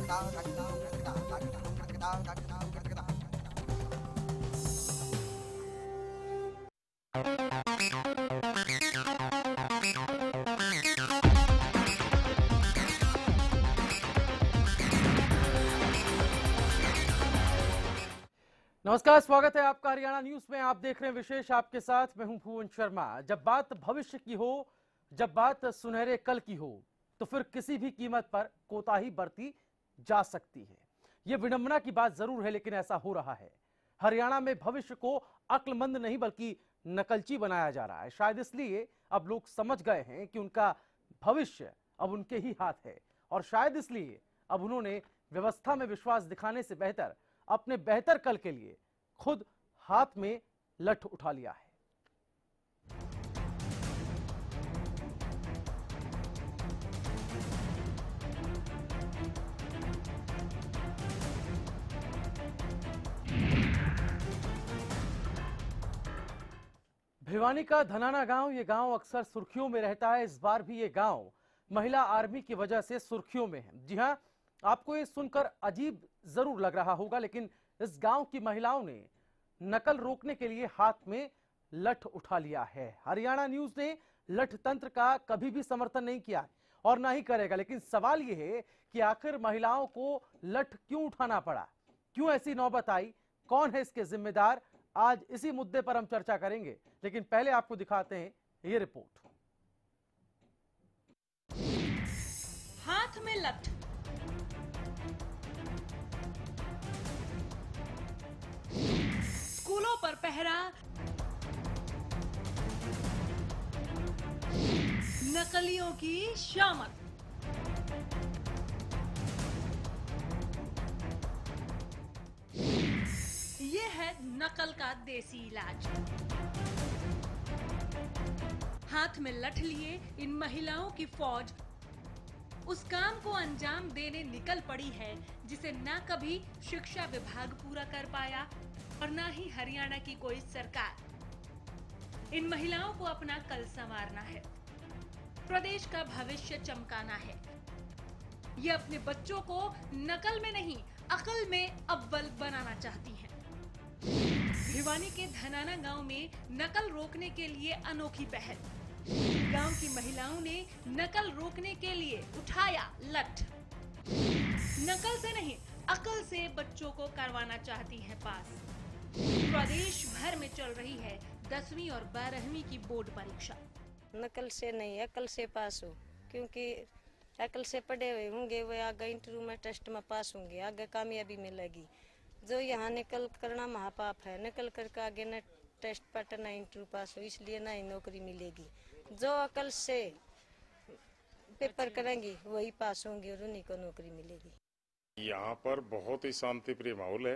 नमस्कार, स्वागत है आपका हरियाणा न्यूज में। आप देख रहे हैं विशेष, आपके साथ मैं हूं भुवन शर्मा। जब बात भविष्य की हो, जब बात सुनहरे कल की हो, तो फिर किसी भी कीमत पर कोताही बरती जा सकती है। यह विडंबना की बात जरूर है, लेकिन ऐसा हो रहा है। हरियाणा में भविष्य को अक्लमंद नहीं बल्कि नकलची बनाया जा रहा है। शायद इसलिए अब लोग समझ गए हैं कि उनका भविष्य अब उनके ही हाथ है, और शायद इसलिए अब उन्होंने व्यवस्था में विश्वास दिखाने से बेहतर अपने बेहतर कल के लिए खुद हाथ में लठ उठा लिया है। भिवानी का धनाना गांव, ये गांव अक्सर सुर्खियों में रहता है। इस बार भी ये गांव महिला आर्मी की वजह से सुर्खियों में है। जी हां, आपको ये सुनकर अजीब जरूर लग रहा होगा, लेकिन इस गांव की महिलाओं ने नकल रोकने के लिए हाथ में लठ उठा लिया है। हरियाणा न्यूज ने लठ तंत्र का कभी भी समर्थन नहीं किया और ना ही करेगा, लेकिन सवाल यह है कि आखिर महिलाओं को लठ क्यों उठाना पड़ा, क्यों ऐसी नौबत आई, कौन है इसके जिम्मेदार। आज इसी मुद्दे पर हम चर्चा करेंगे, लेकिन पहले आपको दिखाते हैं ये रिपोर्ट। हाथ में लठ, स्कूलों पर पहरा, नकलियों की शामत। ये है नकल का देसी इलाज। हाथ में लठ लिए इन महिलाओं की फौज उस काम को अंजाम देने निकल पड़ी है जिसे ना कभी शिक्षा विभाग पूरा कर पाया और ना ही हरियाणा की कोई सरकार। इन महिलाओं को अपना कल संवारना है, प्रदेश का भविष्य चमकाना है। ये अपने बच्चों को नकल में नहीं, अकल में अव्वल बनाना चाहती हैं। भिवानी के धनाना गांव में नकल रोकने के लिए अनोखी पहल। गांव की महिलाओं ने नकल रोकने के लिए उठाया लठ। नकल से नहीं, अकल से बच्चों को करवाना चाहती हैं पास। प्रदेश भर में चल रही है 10वीं और 12वीं की बोर्ड परीक्षा। नकल से नहीं, अकल से पास हो, क्योंकि अकल से पढ़े हुए होंगे वो आगे इंटरव्यू में टेस्ट में पास होंगे, आगे कामयाबी मिलेगी। जो यहाँ नकल करना महापाप है, नकल करके आगे न टेस्ट पास न इंटरव्यू पास हो, इसलिए ना ही नौकरी मिलेगी। जो अकल से पेपर करेंगी वही पास होंगे और उन्हीं को नौकरी मिलेगी। यहाँ पर बहुत ही शांतिप्रिय माहौल है।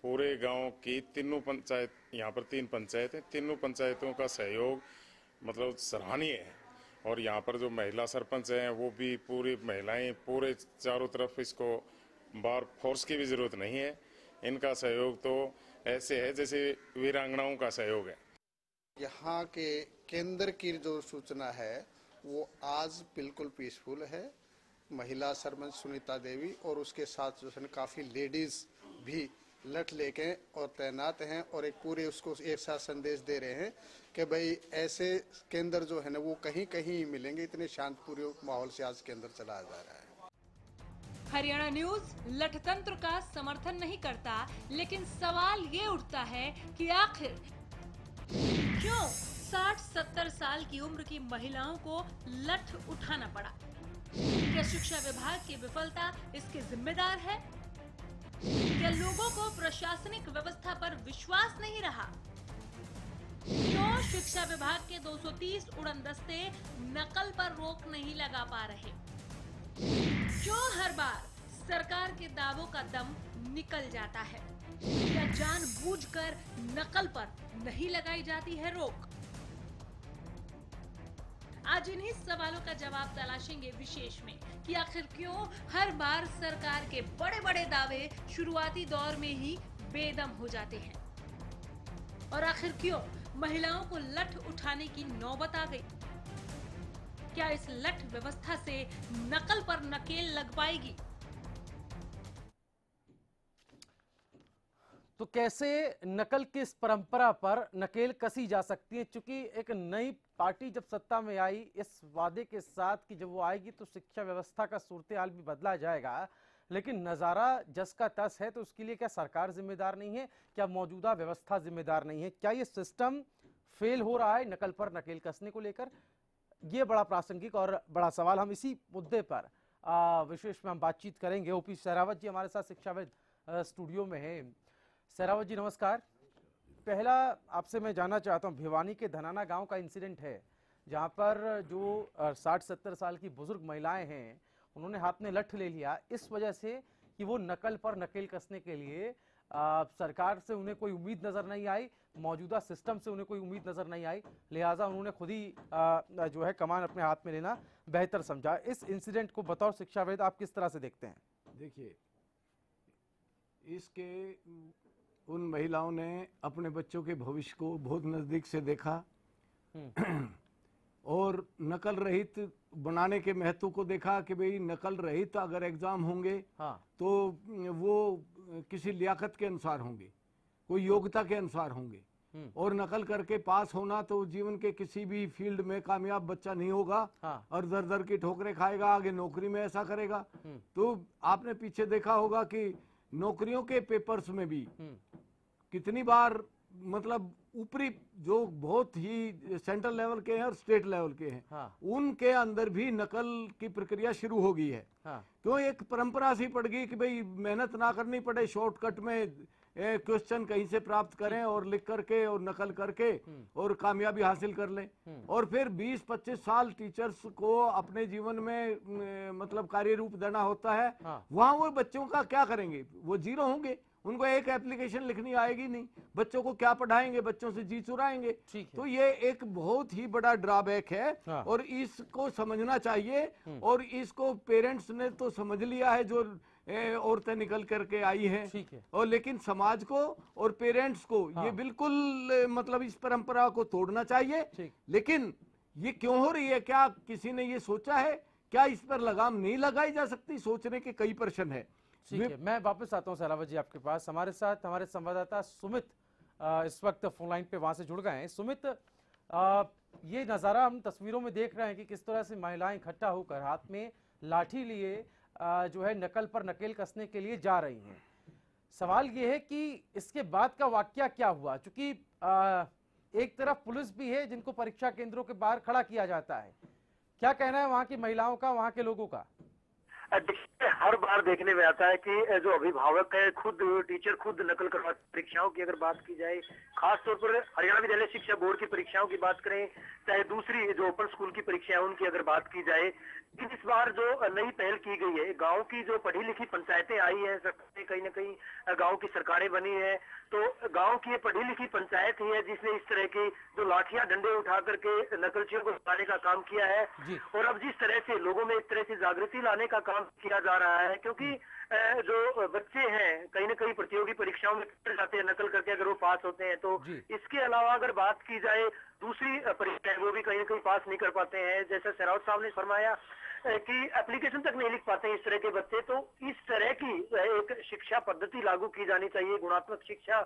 पूरे गांव की तीनों पंचायत, यहाँ पर 3 पंचायत है, तीनों पंचायतों का सहयोग मतलब सराहनीय है। और यहाँ पर जो महिला सरपंच हैं वो भी पूरी महिलाएं, पूरे चारों तरफ, इसको बार फोर्स की भी जरूरत नहीं है। इनका सहयोग तो ऐसे है जैसे वीरांगनाओं का सहयोग है। यहाँ के केंद्र की जो सूचना है वो आज बिल्कुल पीसफुल है। महिला सरपंच सुनीता देवी और उसके साथ जो है काफ़ी लेडीज भी लठ लेके और तैनात हैं और एक पूरे उसको एक साथ संदेश दे रहे हैं कि भाई ऐसे केंद्र जो है ना वो कहीं कहीं मिलेंगे। इतने शांतपूर्ण माहौल से आज केंद्र चलाया जा रहा है। हरियाणा न्यूज लठतंत्र का समर्थन नहीं करता, लेकिन सवाल ये उठता है कि आखिर क्यों 60-70 साल की उम्र की महिलाओं को लठ उठाना पड़ा? क्या शिक्षा विभाग की विफलता इसके जिम्मेदार है? क्या लोगों को प्रशासनिक व्यवस्था पर विश्वास नहीं रहा? क्यों शिक्षा विभाग के 230 उड़न दस्ते नकल पर रोक नहीं लगा पा रहे? क्यों हर बार सरकार के दावों का दम निकल जाता है? क्या जानबूझकर नकल पर नहीं लगाई जाती है रोक? आज इन्हीं सवालों का जवाब तलाशेंगे विशेष में कि आखिर क्यों हर बार सरकार के बड़े बड़े दावे शुरुआती दौर में ही बेदम हो जाते हैं, और आखिर क्यों महिलाओं को लठ उठाने की नौबत आ गई। क्या इस लठ व्यवस्था से नकल पर नकेल लग पाएगी? तो कैसे नकल की इस परंपरा पर नकेल कसी जा सकती है? क्योंकि एक नई पार्टी जब सत्ता में आई इस वादे के साथ कि जब वो आएगी तो शिक्षा व्यवस्था का सूरत-हाल भी बदला जाएगा, लेकिन नज़ारा जस का तस है, तो उसके लिए क्या सरकार जिम्मेदार नहीं है? क्या मौजूदा व्यवस्था जिम्मेदार नहीं है? क्या ये सिस्टम फेल हो रहा है नकल पर नकेल कसने को लेकर? ये बड़ा प्रासंगिक और बड़ा सवाल। हम इसी मुद्दे पर विशेष में हम बातचीत करेंगे। ओपी सहरावत जी हमारे साथ शिक्षाविद स्टूडियो में है। सहरावत जी नमस्कार। पहला आपसे मैं जानना चाहता हूं, भिवानी के धनाना गांव का इंसिडेंट है जहां पर जो 60-70 साल की बुजुर्ग महिलाएं हैं उन्होंने हाथ में लठ ले लिया इस वजह से कि वो नकल पर नकेल कसने के लिए सरकार से उन्हें कोई उम्मीद नजर नहीं आई, मौजूदा सिस्टम से उन्हें कोई उम्मीद नजर नहीं आई, लिहाजा उन्होंने खुद ही जो है कमान अपने हाथ में लेना बेहतर समझा। इस इंसिडेंट को बतौर शिक्षाविद आप किस तरह से देखते हैं? देखिए, इसके उन महिलाओं ने अपने बच्चों के भविष्य को बहुत नज़दीक से देखा और नकल रहित बनाने के महत्व को देखा कि भाई नकल रहित अगर एग्जाम होंगे तो वो किसी लियाकत के अनुसार होंगे, कोई योग्यता के अनुसार होंगे, और नकल करके पास होना तो जीवन के किसी भी फील्ड में कामयाब बच्चा नहीं होगा और दर दर की ठोकरें खाएगा, आगे नौकरी में ऐसा करेगा। तो आपने पीछे देखा होगा कि नौकरियों के पेपर्स में भी कितनी बार मतलब ऊपरी जो बहुत ही सेंट्रल लेवल के हैं और स्टेट लेवल के हैं उनके अंदर भी नकल की प्रक्रिया शुरू हो गई है। क्यों? एक परंपरा सी पड़ गई कि भाई मेहनत ना करनी पड़े, शॉर्टकट में क्वेश्चन कहीं से प्राप्त करें और लिख करके और नकल करके और कामयाबी हासिल कर लें। और फिर 20-25 साल टीचर्स को अपने जीवन में मतलब कार्य रूप देना होता है। वहां वो बच्चों का क्या करेंगे? वो जीरो होंगे, उनको एक एप्लीकेशन लिखनी आएगी नहीं, बच्चों को क्या पढ़ाएंगे, बच्चों से जी चुराएंगे। तो ये एक बहुत ही बड़ा ड्रॉबैक है और इसको समझना चाहिए। और इसको पेरेंट्स ने तो समझ लिया है जो औरतें निकल करके आई हैं, और लेकिन समाज को और पेरेंट्स को ये बिल्कुल मतलब इस परंपरा को तोड़ना चाहिए। लेकिन ये क्यों हो रही है? क्या किसी ने ये सोचा है? क्या इस पर लगाम नहीं लगाई जा सकती? सोचने के कई प्रश्न है। ठीक है, मैं वापस आता हूं सहरावत जी आपके पास। हमारे साथ हमारे संवाददाता सुमित इस वक्त फोन लाइन पे वहां से जुड़ गए हैं। सुमित, ये नज़ारा हम तस्वीरों में देख रहे हैं कि किस तरह से महिलाएं इकट्ठा होकर हाथ में लाठी लिए जो है नकल पर नकेल कसने के लिए जा रही हैं। सवाल ये है कि इसके बाद का वाकया क्या हुआ? चूंकि एक तरफ पुलिस भी है जिनको परीक्षा केंद्रों के बाहर खड़ा किया जाता है, क्या कहना है वहां की महिलाओं का, वहां के लोगों का? हर बार देखने में आता है कि जो अभिभावक है खुद टीचर खुद नकल करवाते। परीक्षाओं की अगर बात की जाए, खास तौर पर हरियाणा विद्यालय शिक्षा बोर्ड की परीक्षाओं की बात करें, चाहे दूसरी जो ओपन स्कूल की परीक्षाएं उनकी अगर बात की जाए, इस बार जो नई पहल की गई है, गांव की जो पढ़ी लिखी पंचायतें आई है, कहीं न कहीं गांव की सरकारें बनी है, तो गांव की ये पढ़ी लिखी पंचायत ही है जिसने इस तरह की जो लाठियां डंडे उठा करके नकलचियों को हटाने का काम किया है। और अब जिस तरह से लोगों में इस तरह से जागृति लाने का काम किया जा रहा है, क्योंकि जो बच्चे हैं कहीं न कहीं प्रतियोगी परीक्षाओं में जाते हैं नकल करके, अगर वो पास होते हैं तो इसके अलावा अगर बात की जाए दूसरी परीक्षाएं वो भी कहीं न कहीं पास नहीं कर पाते हैं। जैसा सहरावत साहब ने फरमाया कि एप्लीकेशन तक नहीं लिख पाते हैं इस तरह के बच्चे, तो इस तरह की एक शिक्षा पद्धति लागू की जानी चाहिए, गुणात्मक शिक्षा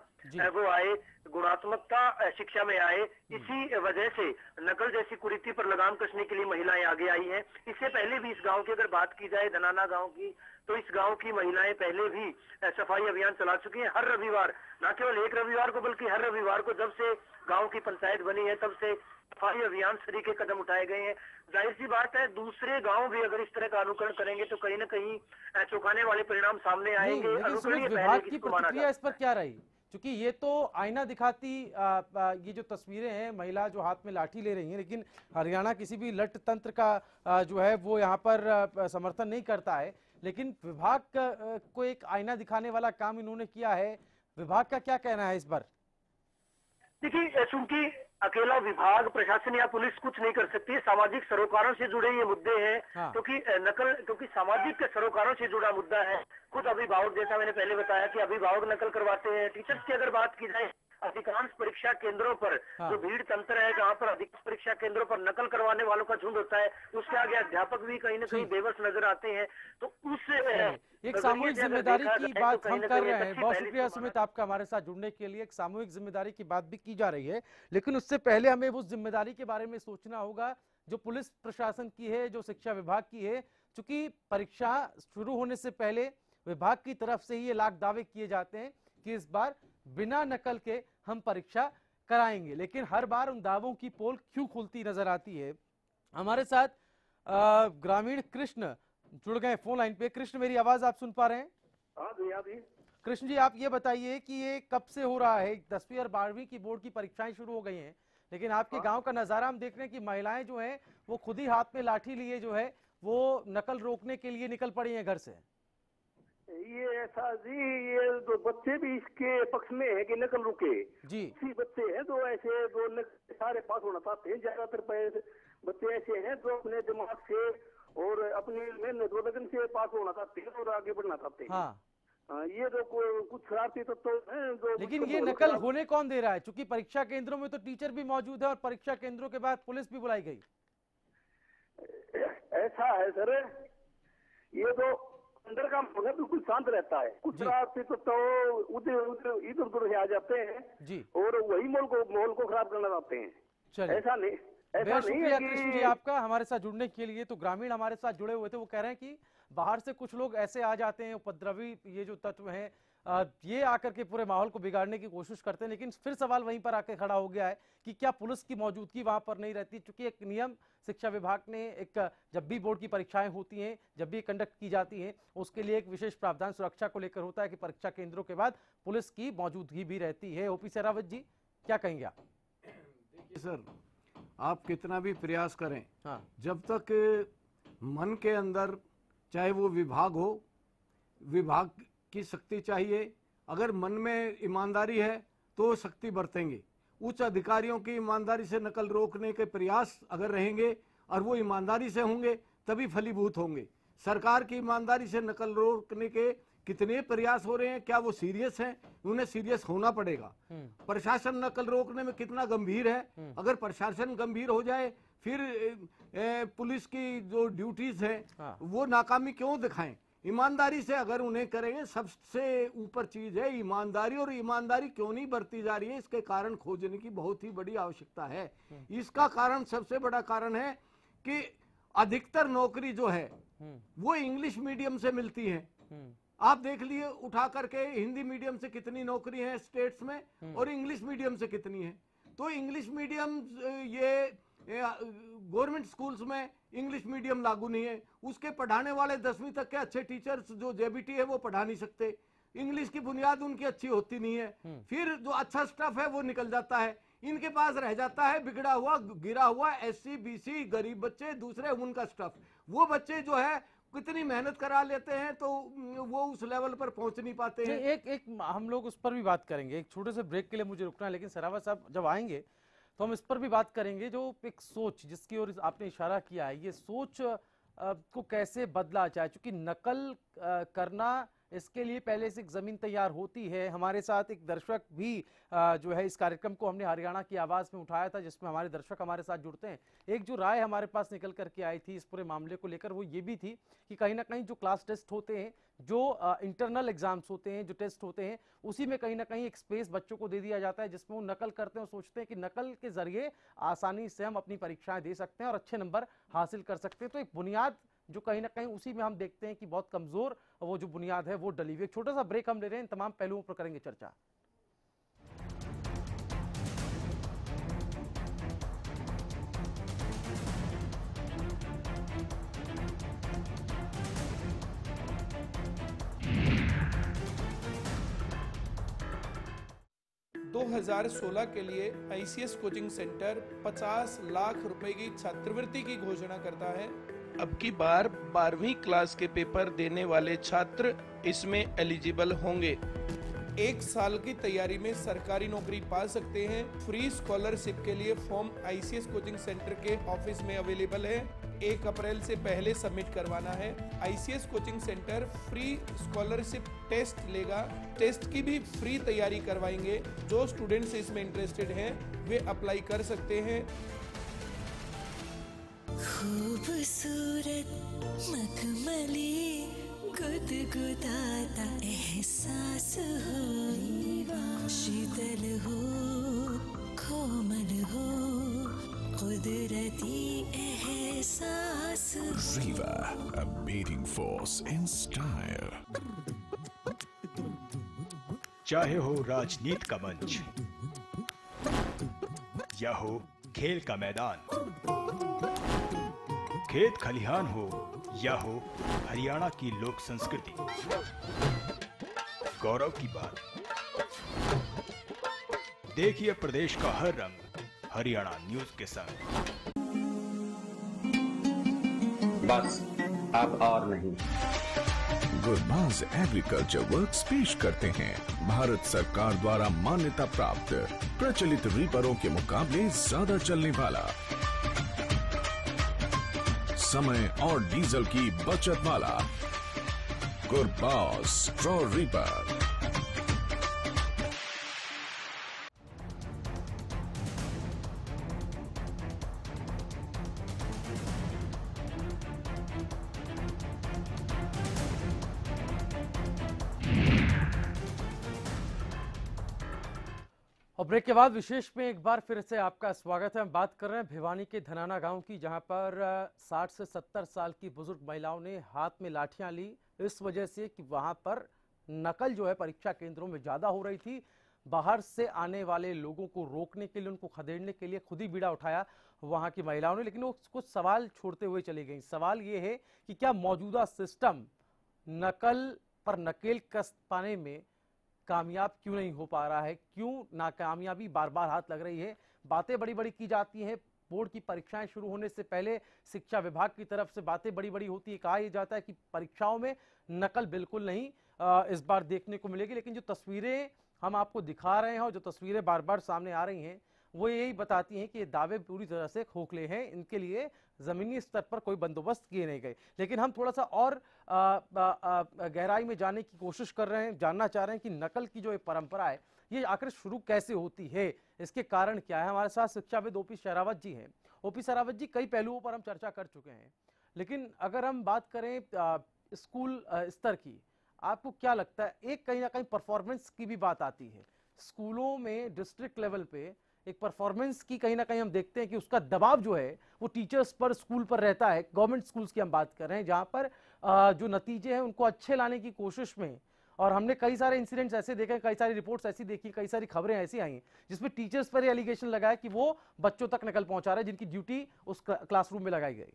वो आए, गुणात्मकता शिक्षा में आए। इसी वजह से नकल जैसी कुरीति पर लगाम कसने के लिए महिलाएं आगे आई हैं। इससे पहले भी इस गांव की अगर बात की जाए, धनाना गांव की, तो इस गांव की महिलाएं पहले भी सफाई अभियान चला चुकी हैं। हर रविवार, न केवल एक रविवार को बल्कि हर रविवार को जब से गांव की पंचायत बनी है तब से सफाई अभियान तरीके कदम उठाए गए हैं। जाहिर सी बात है दूसरे गांव भी अगर इस तरह का अनुकरण करेंगे तो कहीं न कहीं चौंकाने वाले परिणाम सामने आएंगे। विभाग की प्रतिक्रिया इस पर क्या रही? क्योंकि ये तो आईना दिखाती ये जो तस्वीरें हैं, महिला जो हाथ में लाठी ले रही हैं, लेकिन हरियाणा किसी भी लठ तंत्र का जो है वो यहाँ पर समर्थन नहीं करता है, लेकिन विभाग को एक आईना दिखाने वाला काम इन्होंने किया है। विभाग का क्या कहना है इस पर? देखिए, चूंकि अकेला विभाग, प्रशासन या पुलिस कुछ नहीं कर सकती, सामाजिक सरोकारों से जुड़े ये मुद्दे हैं। क्योंकि सामाजिक सरोकारों से जुड़ा मुद्दा है। खुद अभिभावक, जैसा मैंने पहले बताया कि अभिभावक नकल करवाते हैं। टीचर्स की अगर बात की जाए, अधिकांश परीक्षा केंद्रों पर जो भीड़ तंत्र है, जहाँ पर अधिकांश परीक्षा केंद्रों पर नकल करवाने वालों का झुंड होता है, उसके आगे अध्यापक भी कहीं न कहीं बेबस नजर आते हैं। तो उस एक सामूहिक जिम्मेदारी की बात हम कर रहे हैं। बहुत शुक्रिया सुमित आपका हमारे साथ जुड़ने के लिए। एक सामूहिक जिम्मेदारी की बात भी की जा रही है, लेकिन उससे पहले हमें उस जिम्मेदारी के बारे में सोचना होगा जो पुलिस प्रशासन की है, जो शिक्षा विभाग की है। चूंकि परीक्षा शुरू होने से पहले विभाग की तरफ से ही ये लाख दावे किए जाते हैं कि इस बार बिना नकल के हम परीक्षा कराएंगे, लेकिन हर बार उन दावों की पोल क्यों खुलती नजर आती है। हमारे साथ ग्रामीण कृष्ण जुड़ गए फोन लाइन पे। कृष्ण, मेरी आवाज आप सुन पा रहे हैं? हाँ जी, हाँ जी। कृष्ण जी, आप ये बताइए कि ये कब से हो रहा है? 10वीं और 12वीं की बोर्ड की परीक्षाएं शुरू हो गई हैं, लेकिन आपके गांव का नजारा हम देख रहे हैं कि महिलाएं जो हैं वो खुद ही हाथ में लाठी लिए जो है वो नकल रोकने के लिए निकल पड़ी हैं घर से। ये ऐसा जी, ये तो बच्चे भी इसके पक्ष में है कि नकल रुके जी। इसी बच्चे हैं जो ऐसे जो सारे पास होना चाहते हैं। ज्यादातर बच्चे ऐसे हैं जो अपने दिमाग से और अपनी मेहनत लगन से पास होना चाहते हैं और आगे बढ़ना चाहते हैं। हाँ। ये जो कुछ शरारती तत्व हैं जो, लेकिन ये नकल होने कौन दे रहा है? चूंकि परीक्षा केंद्रों में तो टीचर भी मौजूद है और परीक्षा केंद्रों के बाद पुलिस भी बुलाई गई। ऐसा है सर, ये तो अंदर का माहौल बिल्कुल शांत रहता है। कुछ शरारती तत्व इधर उधर आ जाते हैं जी, और वही माहौल को खराब करना चाहते हैं। ऐसा नहीं, बहुत शुक्रिया कृष्ण जी आपका हमारे साथ जुड़ने के लिए। तो ग्रामीण हमारे साथ जुड़े हुए थे, वो कह रहे हैं कि बाहर से कुछ लोग ऐसे आ जाते हैं, उपद्रवी ये जो तत्व हैं, ये आकर के पूरे माहौल को बिगाड़ने की कोशिश करते हैं। लेकिन फिर सवाल वहीं पर आकर खड़ा हो गया है कि क्या पुलिस की मौजूदगी वहां पर नहीं रहती? चूंकि एक नियम शिक्षा विभाग ने एक, जब भी बोर्ड की परीक्षाएं होती हैं, जब भी कंडक्ट की जाती हैं, उसके लिए एक विशेष प्रावधान सुरक्षा को लेकर होता है कि परीक्षा केंद्रों के बाद पुलिस की मौजूदगी भी रहती है। ओपी शेरावत जी, क्या कहेंगे आप? देखिए सर, आप कितना भी प्रयास करें, हाँ, जब तक मन के अंदर, चाहे वो विभाग हो, विभाग की शक्ति चाहिए। अगर मन में ईमानदारी है तो शक्ति बरतेंगे। उच्च अधिकारियों की ईमानदारी से नकल रोकने के प्रयास अगर रहेंगे और वो ईमानदारी से होंगे तभी फलीभूत होंगे। सरकार की ईमानदारी से नकल रोकने के कितने प्रयास हो रहे हैं, क्या वो सीरियस हैं? उन्हें सीरियस होना पड़ेगा। प्रशासन नकल रोकने में कितना गंभीर है, अगर प्रशासन गंभीर हो जाए फिर पुलिस की जो ड्यूटीज हैं वो नाकामी क्यों दिखाएं? ईमानदारी से अगर उन्हें करेंगे, सबसे ऊपर चीज है ईमानदारी, और ईमानदारी क्यों नहीं बरती जा रही है इसके कारण खोजने की बहुत ही बड़ी आवश्यकता है। इसका कारण, सबसे बड़ा कारण है कि अधिकतर नौकरी जो है वो इंग्लिश मीडियम से मिलती है। आप देख लिए उठा करके, हिंदी मीडियम से कितनी नौकरी है स्टेट्स में और इंग्लिश मीडियम से कितनी है। तो इंग्लिश मीडियम, ये गवर्नमेंट स्कूल्स में इंग्लिश मीडियम लागू नहीं है। उसके पढ़ाने वाले 10वीं तक के अच्छे टीचर्स जो जेबीटी है वो पढ़ा नहीं सकते। इंग्लिश की बुनियाद उनकी अच्छी होती नहीं है। फिर जो अच्छा स्टफ है वो निकल जाता है, इनके पास रह जाता है बिगड़ा हुआ, गिरा हुआ एससी बीसी गरीब बच्चे, दूसरे उनका स्टफ। वो बच्चे जो है कितनी मेहनत करा लेते हैं तो वो उस लेवल पर पहुंच नहीं पाते हैं। एक हम लोग उस पर भी बात करेंगे। एक छोटे से ब्रेक के लिए मुझे रुकना है, लेकिन सरावत साहब जब आएंगे तो हम इस पर भी बात करेंगे। जो एक सोच जिसकी ओर आपने इशारा किया है, ये सोच को कैसे बदला जाए? क्योंकि नकल करना, इसके लिए पहले से एक जमीन तैयार होती है। हमारे साथ एक दर्शक भी जो है, इस कार्यक्रम को हमने हरियाणा की आवाज में उठाया था, जिसमें हमारे दर्शक हमारे साथ जुड़ते हैं। एक जो राय हमारे पास निकल करके आई थी इस पूरे मामले को लेकर, वो ये भी थी कि कहीं ना कहीं जो क्लास टेस्ट होते हैं, जो इंटरनल एग्जाम्स होते हैं, जो टेस्ट होते हैं, उसी में कहीं ना कहीं एक स्पेस बच्चों को दे दिया जाता है जिसमें वो नकल करते हैं और सोचते हैं कि नकल के जरिए आसानी से हम अपनी परीक्षाएं दे सकते हैं और अच्छे नंबर हासिल कर सकते हैं। तो एक बुनियाद जो कहीं ना कहीं उसी में हम देखते हैं कि बहुत कमजोर वो जो बुनियाद है वो डली हुई। छोटा सा ब्रेक हम ले रहे हैं, इन तमाम पहलुओं पर करेंगे चर्चा। दो 2016 के लिए आईसीएस कोचिंग सेंटर 50 लाख रुपए की छात्रवृत्ति की घोषणा करता है। अब की बार 12वीं क्लास के पेपर देने वाले छात्र इसमें एलिजिबल होंगे। 1 साल की तैयारी में सरकारी नौकरी पा सकते हैं। फ्री स्कॉलरशिप के लिए फॉर्म आईसीएस कोचिंग सेंटर के ऑफिस में अवेलेबल है। 1 अप्रैल से पहले सबमिट करवाना है। ICS coaching centre free scholarship test लेगा। टेस्ट की भी फ्री तैयारी करवाएंगे। जो स्टूडेंट्स इसमें इंटरेस्टेड हैं वे अप्लाई कर सकते हैं। खूबसूरत मखमली गुदगुदाता एहसास हो, शीतल हो कोमल हो, कुदरती एहसास। Riva, a beating force in style. चाहे हो राजनीति का मंच या हो खेल का मैदान, खेत खलिहान हो या हो हरियाणा की लोक संस्कृति, गौरव की बात। देखिए प्रदेश का हर रंग हरियाणा न्यूज के संग। बस अब और नहीं। गुरबाज एग्रीकल्चर वर्क्स पेश करते हैं भारत सरकार द्वारा मान्यता प्राप्त प्रचलित रीपरों के मुकाबले ज्यादा चलने वाला, समय और डीजल की बचत वाला गुरबाज स्ट्रॉ रीपर। और ब्रेक के बाद विशेष में एक बार फिर से आपका स्वागत है। हम बात कर रहे हैं भिवानी के धनाना गांव की, जहां पर 60 से 70 साल की बुजुर्ग महिलाओं ने हाथ में लाठियां ली इस वजह से कि वहां पर नकल जो है परीक्षा केंद्रों में ज़्यादा हो रही थी। बाहर से आने वाले लोगों को रोकने के लिए, उनको खदेड़ने के लिए खुद ही बीड़ा उठाया वहां की महिलाओं ने, लेकिन वो कुछ सवाल छोड़ते हुए चली गई। सवाल ये है कि क्या मौजूदा सिस्टम नकल पर नकेल कस पाने में कामयाब क्यों नहीं हो पा रहा है, क्यों नाकामयाबी बार बार हाथ लग रही है। बातें बड़ी बड़ी की जाती हैं, बोर्ड की परीक्षाएं शुरू होने से पहले शिक्षा विभाग की तरफ से बातें बड़ी बड़ी होती है। कहा यह जाता है कि परीक्षाओं में नकल बिल्कुल नहीं इस बार देखने को मिलेगी, लेकिन जो तस्वीरें हम आपको दिखा रहे हैं और जो तस्वीरें बार बार सामने आ रही हैं वो यही बताती हैं कि ये दावे पूरी तरह से खोखले हैं, इनके लिए ज़मीनी स्तर पर कोई बंदोबस्त किए नहीं गए। लेकिन हम थोड़ा सा और गहराई में जाने की कोशिश कर रहे हैं, जानना चाह रहे हैं कि नकल की जो ये परंपरा है ये आखिर शुरू कैसे होती है, इसके कारण क्या है। हमारे साथ शिक्षाविद ओपी शरावत जी हैं। ओपी शरावत जी, कई पहलुओं पर हम चर्चा कर चुके हैं, लेकिन अगर हम बात करें स्कूल स्तर की, आपको क्या लगता है, एक कहीं ना कहीं परफॉर्मेंस की भी बात आती है स्कूलों में, डिस्ट्रिक्ट लेवल पे एक परफॉर्मेंस की कहीं ना कहीं हम देखते हैं कि उसका दबाव जो है वो टीचर्स पर, स्कूल पर रहता है। गवर्नमेंट स्कूल्स की हम बात कर रहे हैं जहां पर जो नतीजे हैं उनको अच्छे लाने की कोशिश में, और हमने कई सारे इंसिडेंट्स ऐसे देखे, कई सारी रिपोर्ट्स ऐसी देखी, कई सारी खबरें ऐसी आई जिसमें टीचर्स पर एलिगेशन लगाया कि वो बच्चों तक नकल पहुंचा रहे हैं जिनकी ड्यूटी उस क्लासरूम में लगाई गई।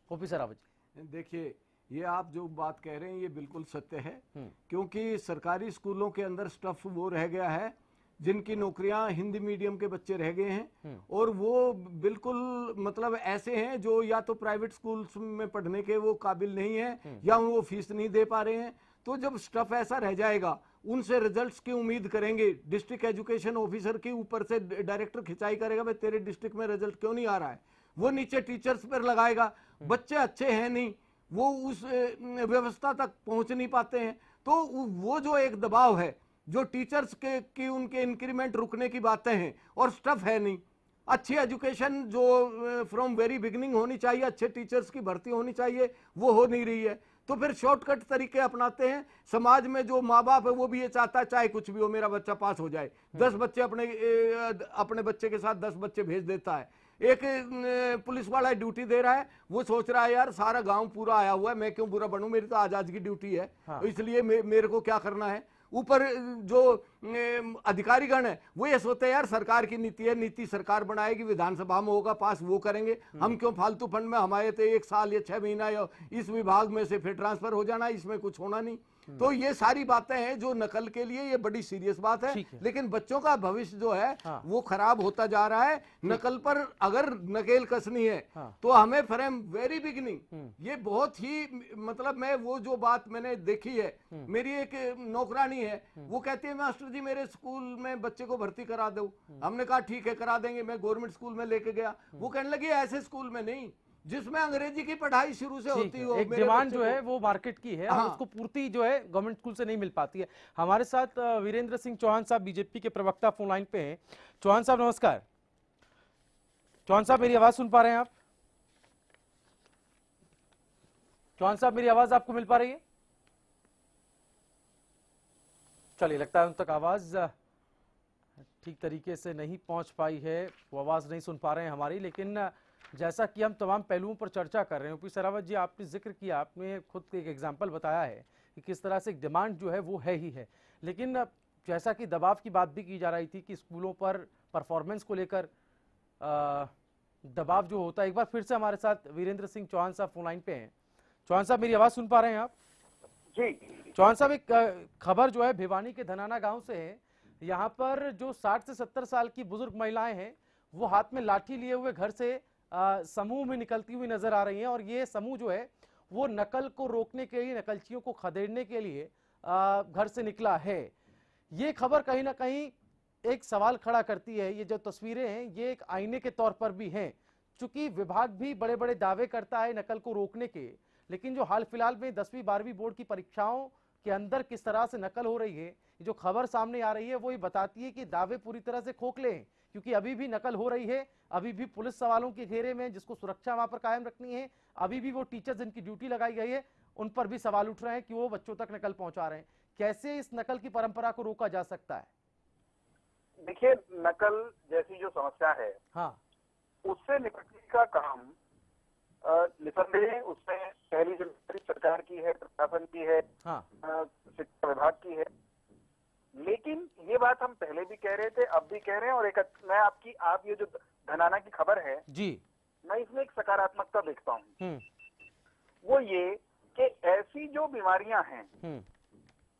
ओपी शरावत जी, देखिए ये आप जो बात कह रहे हैं ये बिल्कुल सत्य है, क्योंकि सरकारी स्कूलों के अंदर स्टफ वो रह गया है जिनकी नौकरियां हिंदी मीडियम के बच्चे रह गए हैं, और वो बिल्कुल मतलब ऐसे हैं जो या तो प्राइवेट स्कूल्स में पढ़ने के वो काबिल नहीं है या वो फीस नहीं दे पा रहे हैं। तो जब स्टफ ऐसा रह जाएगा, उनसे रिजल्ट्स की उम्मीद करेंगे, डिस्ट्रिक्ट एजुकेशन ऑफिसर के ऊपर से डायरेक्टर खिंचाई करेगा, भाई तेरे डिस्ट्रिक्ट में रिजल्ट क्यों नहीं आ रहा है, वो नीचे टीचर्स पर लगाएगा। बच्चे अच्छे हैं नहीं, वो उस व्यवस्था तक पहुंच नहीं पाते हैं, तो वो जो एक दबाव है, जो टीचर्स के की उनके इंक्रीमेंट रुकने की बातें हैं, और स्टफ है नहीं। अच्छी एजुकेशन जो फ्रॉम वेरी बिगिनिंग होनी चाहिए, अच्छे टीचर्स की भर्ती होनी चाहिए, वो हो नहीं रही है। तो फिर शॉर्टकट तरीके अपनाते हैं। समाज में जो माँ बाप है वो भी ये चाहता है चाहे कुछ भी हो मेरा बच्चा पास हो जाए। 10 बच्चे अपने बच्चे के साथ 10 बच्चे भेज देता है। एक पुलिस वाला ड्यूटी दे रहा है, वो सोच रहा है यार सारा गांव पूरा आया हुआ है, मैं क्यों बुरा बनूं, मेरी तो आजाद की ड्यूटी है, इसलिए मेरे को क्या करना है। ऊपर जो अधिकारीगण है वो ये सोचते हैं यार सरकार की नीति है, नीति सरकार बनाएगी, विधानसभा में होगा पास, वो करेंगे, हम क्यों फालतू फंड में, हमारे तो 1 साल या 6 महीना या इस विभाग में से फिर ट्रांसफर हो जाना, इसमें कुछ होना नहीं। तो ये सारी बातें हैं जो नकल के लिए ये बड़ी सीरियस बात है, लेकिन बच्चों का भविष्य जो है वो खराब होता जा रहा है। नकल पर अगर नकेल कसनी है तो हमें फ्रॉम वेरी बिगिनिंग, ये बहुत ही मतलब मैं वो जो बात मैंने देखी है, मेरी एक नौकरानी है, वो कहती है मास्टर जी मेरे स्कूल में बच्चे को भर्ती करा दो। हमने कहा ठीक है करा देंगे, मैं गवर्नमेंट स्कूल में लेके गया, वो कहने लगी ऐसे स्कूल में नहीं जिसमें अंग्रेजी की पढ़ाई शुरू से होती हो। एक डिमांड जो है वो मार्केट की है, और उसको पूर्ति जो है गवर्नमेंट स्कूल से नहीं मिल पाती है। हमारे साथ वीरेंद्र सिंह चौहान साहब बीजेपी के प्रवक्ता फोन लाइन पे हैं। चौहान साहब नमस्कार। चौहान साहब मेरी आवाज सुन पा रहे हैं आप? चौहान साहब, मेरी आवाज आपको मिल पा रही है? चलिए, लगता है उन तक आवाज ठीक तरीके से नहीं पहुंच पाई है, वो आवाज नहीं सुन पा रहे हैं हमारी। लेकिन जैसा कि हम तमाम पहलुओं पर चर्चा कर रहे हैं, ओपी सहरावत जी, आपने जिक्र किया, आपने खुद एक एग्जाम्पल बताया है कि किस तरह से एक डिमांड जो है वो है ही है। लेकिन जैसा कि दबाव की बात भी की जा रही थी कि स्कूलों पर परफॉर्मेंस को लेकर दबाव जो होता है, एक बार फिर से हमारे साथ वीरेंद्र सिंह चौहान साहब फोन लाइन पे हैं। चौहान साहब, मेरी आवाज सुन पा रहे हैं आप? जी। चौहान साहब, एक खबर जो है भिवानी के धनाना गांव से है। यहाँ पर जो 60 से 70 साल की बुजुर्ग महिलाएं हैं, वो हाथ में लाठी लिए हुए घर से समूह में निकलती हुई नजर आ रही हैं। और ये समूह जो है वो नकल को रोकने के लिए, नकलचियों को खदेड़ने के लिए घर से निकला है। ये खबर कहीं ना कहीं एक सवाल खड़ा करती है। ये जो तस्वीरें हैं ये एक आईने के तौर पर भी हैं, चूंकि विभाग भी बड़े बड़े दावे करता है नकल को रोकने के, लेकिन जो हाल फिलहाल में 10वीं 12वीं बोर्ड की परीक्षाओं के अंदर किस तरह से नकल हो रही है, जो खबर सामने आ रही है वो ये बताती है कि दावे पूरी तरह से खोखले हैं, क्योंकि अभी भी नकल हो रही है, अभी भी पुलिस सवालों के घेरे में, जिसको सुरक्षा वहां पर कायम रखनी है, अभी भी वो टीचर्स जिनकी ड्यूटी लगाई गई है उन पर भी सवाल उठ रहे हैं कि वो बच्चों तक नकल पहुंचा रहे हैं। कैसे इस नकल की परंपरा को रोका जा सकता है? देखिए, नकल जैसी जो समस्या है, हाँ, उससे निपटने का काम निसंदेह उसमें पहली जिम्मेदारी सरकार की है, प्रशासन की है, हाँ, शिक्षा विभाग की है। लेकिन ये बात हम पहले भी कह रहे थे, अब भी कह रहे हैं, और मैं आप ये जो धनाना की खबर है जी, मैं इसमें एक सकारात्मकता देखता हूँ। वो ये कि ऐसी जो बीमारियां हैं,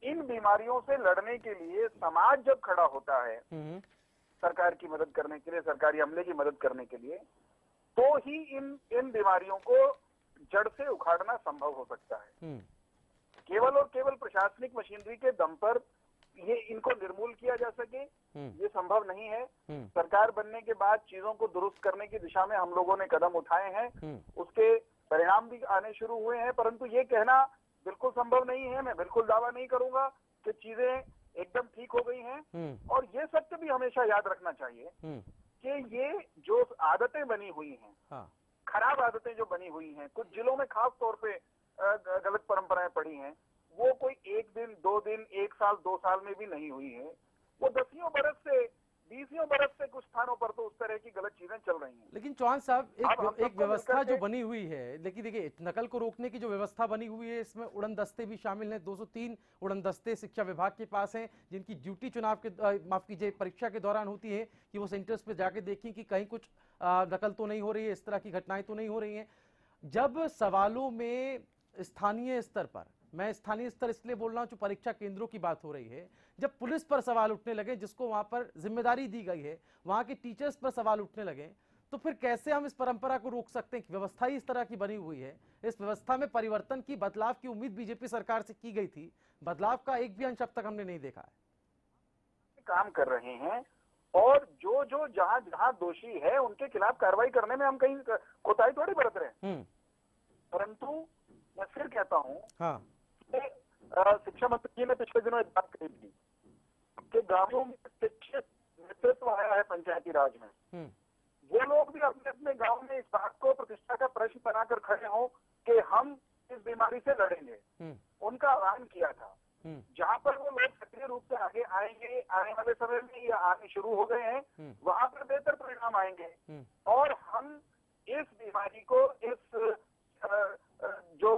इन बीमारियों से लड़ने के लिए समाज जब खड़ा होता है सरकार की मदद करने के लिए, सरकारी अमले की मदद करने के लिए, तो ही इन बीमारियों को जड़ से उखाड़ना संभव हो सकता है। केवल और केवल प्रशासनिक मशीनरी के दम पर ये इनको निर्मूल किया जा सके, ये संभव नहीं है। सरकार बनने के बाद चीजों को दुरुस्त करने की दिशा में हम लोगों ने कदम उठाए हैं, उसके परिणाम भी आने शुरू हुए हैं, परंतु ये कहना बिल्कुल संभव नहीं है। मैं बिल्कुल दावा नहीं करूंगा कि चीजें एकदम ठीक हो गई हैं, और ये सत्य भी हमेशा याद रखना चाहिए कि ये जो आदतें बनी हुई हैं, खराब आदतें जो बनी हुई हैं, कुछ जिलों में खास तौर पे गलत परंपराएं पड़ी हैं, वो कोई एक दिन, 2 दिन, 1 साल, 2 साल में भी नहीं हुई है। वो 10 बरस से, 20 बरस से कुछ स्थानों पर तो उस तरह की गलत चीजें चल रही हैं। लेकिन चौहान साहब, एक व्यवस्था जो बनी हुई है, लेकिन देखिए नकल को रोकने की जो व्यवस्था बनी हुई है, इसमें उड़न दस्ते भी शामिल हैं। 203 उड़न दस्ते शिक्षा विभाग के पास हैं, जिनकी ड्यूटी चुनाव के माफ कीजिए परीक्षा के दौरान होती है कि वो सेंटर्स पे जाके देखें कि कहीं कुछ नकल तो नहीं हो रही है, इस तरह की घटनाएं तो नहीं हो रही हैं। जब सवालों में स्थानीय स्तर पर, मैं स्थानीय स्तर इसलिए बोल रहा हूं, जो परीक्षा केंद्रों की बात हो रही है, जब पुलिस पर सवाल उठने लगे, जिसको वहां पर जिम्मेदारी दी गई है, वहां के टीचर्स पर सवाल उठने लगे, तो फिर कैसे हम इस परंपरा को रोक सकते हैं? व्यवस्था ही इस तरह की बनी हुई है, इस व्यवस्था में परिवर्तन की, बदलाव की उम्मीद बीजेपी सरकार से की गई थी, बदलाव का एक भी अंश अब तक हमने नहीं देखा है। काम कर रहे हैं, और जो जहां जहां दोषी है उनके खिलाफ कार्रवाई करने में हम कहीं कोताही थोड़ी बरत रहे हैं। परंतु मैं फिर कहता हूँ, शिक्षा मंत्री जी ने पिछले दिनों एक बात कही थी कि गांवों में शिक्षित नेतृत्व आया है पंचायती राज में, वो लोग भी अपने अपने गांव में इस बात को प्रतिष्ठा का प्रश्न बनाकर खड़े हों कि हम इस बीमारी से लड़ेंगे। उनका आह्वान किया था। जहां पर वो लोग सक्रिय रूप से आगे आएंगे, आने वाले समय में या आने शुरू हो गए हैं, वहां पर बेहतर परिणाम आएंगे, और हम इस बीमारी को, इस जो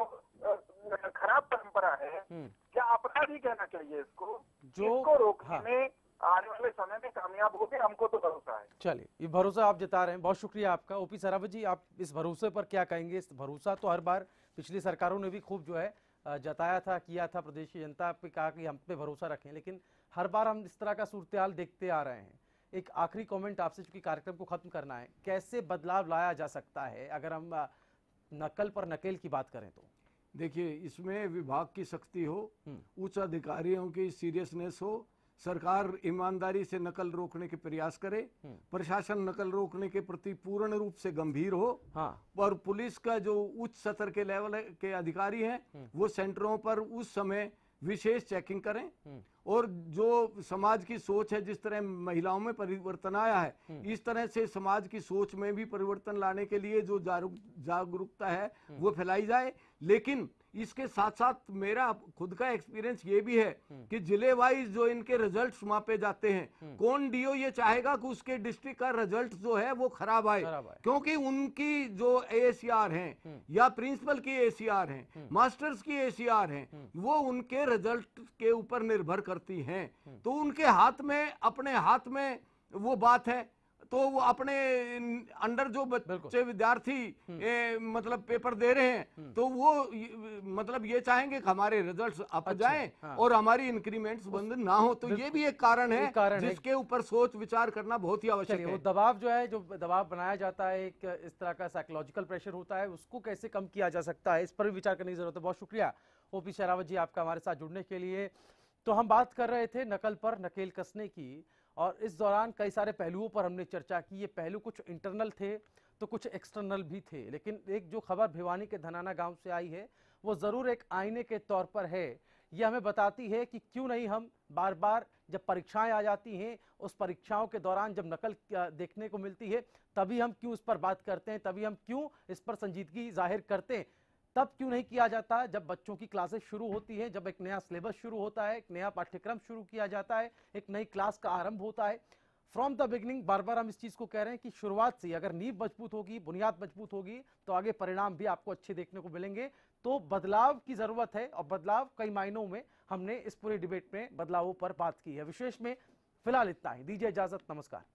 खराब परंपरा है, क्या अपराध ही कहना चाहिए इसको रोकने में आने वाले समय में कामयाब हो गए, हमको तो भरोसा है। चलिए, ये भरोसा आप जता रहे हैं, बहुत शुक्रिया आपका। ओपी सहरावत जी, आप इस भरोसे पर क्या कहेंगे? इस भरोसा तो हर बार पिछली सरकारों ने भी खूब जो है जताया था, किया था, प्रदेश की जनता पे कहा कि हम पे भरोसा रखें, लेकिन हर बार हम इस तरह का सूरत-ए-हाल देखते आ रहे हैं। एक आखिरी कमेंट आपसे, चूंकि कार्यक्रम को खत्म करना है, कैसे बदलाव लाया जा सकता है अगर हम नकल पर नकेल की बात करें तो? देखिए, इसमें विभाग की सख्ती हो, उच्च अधिकारियों की सीरियसनेस हो, सरकार ईमानदारी से नकल रोकने के प्रयास करे, प्रशासन नकल रोकने के प्रति पूर्ण रूप से गंभीर हो, और पुलिस का जो उच्च स्तर के लेवल के अधिकारी हैं वो सेंटरों पर उस समय विशेष चेकिंग करें और जो समाज की सोच है, जिस तरह महिलाओं में परिवर्तन आया है, इस तरह से समाज की सोच में भी परिवर्तन लाने के लिए जो जागरूकता है वो फैलाई जाए। लेकिन इसके साथ साथ मेरा खुद का एक्सपीरियंस ये भी है कि जिले वाइज जो इनके रिजल्ट्स मापे जाते हैं, कौन डीओ ये चाहेगा कि उसके डिस्ट्रिक्ट का रिजल्ट जो है वो खराब आए, क्योंकि उनकी जो ACR हैं या प्रिंसिपल की ACR हैं, मास्टर्स की ACR हैं, वो उनके रिजल्ट के ऊपर निर्भर करती हैं। तो उनके हाथ में, अपने हाथ में वो बात है, तो वो अपने अंडर जो बच्चे विद्यार्थी मतलब पेपर दे रहे हैं, तो वो मतलब ये चाहेंगे कि हमारे रिजल्ट्स अप जाएं और हमारी इंक्रीमेंट्स बंद ना हो। तो ये भी एक कारण है जिसके ऊपर सोच विचार करना बहुत ही आवश्यक है। वो दबाव जो है, जो दबाव बनाया जाता है, एक इस तरह का साइकोलॉजिकल प्रेशर होता है, उसको कैसे कम किया जा सकता है, इस पर भी विचार करने की जरूरत है। बहुत शुक्रिया OP शेरावत जी आपका हमारे साथ जुड़ने के लिए। तो हम बात कर रहे थे नकल पर नकेल कसने की, और इस दौरान कई सारे पहलुओं पर हमने चर्चा की। ये पहलू कुछ इंटरनल थे तो कुछ एक्सटर्नल भी थे, लेकिन एक जो खबर भिवानी के धनाना गांव से आई है वो ज़रूर एक आईने के तौर पर है। ये हमें बताती है कि क्यों नहीं हम बार बार जब परीक्षाएं आ जाती हैं, उस परीक्षाओं के दौरान जब नकल देखने को मिलती है, तभी हम क्यों इस पर बात करते हैं, तभी हम क्यों इस पर संजीदगी जाहिर करते हैं। तब क्यों नहीं किया जाता जब बच्चों की क्लासेस शुरू होती है, जब एक नया सिलेबस शुरू होता है, एक नया पाठ्यक्रम शुरू किया जाता है, एक नई क्लास का आरंभ होता है। फ्रॉम द बिगिनिंग बार बार हम इस चीज को कह रहे हैं कि शुरुआत से अगर नींव मजबूत होगी, बुनियाद मजबूत होगी, तो आगे परिणाम भी आपको अच्छे देखने को मिलेंगे। तो बदलाव की जरूरत है, और बदलाव कई मायनों में हमने इस पूरे डिबेट में बदलावों पर बात की है। विशेष में फिलहाल इतना ही, दीजिए इजाजत, नमस्कार।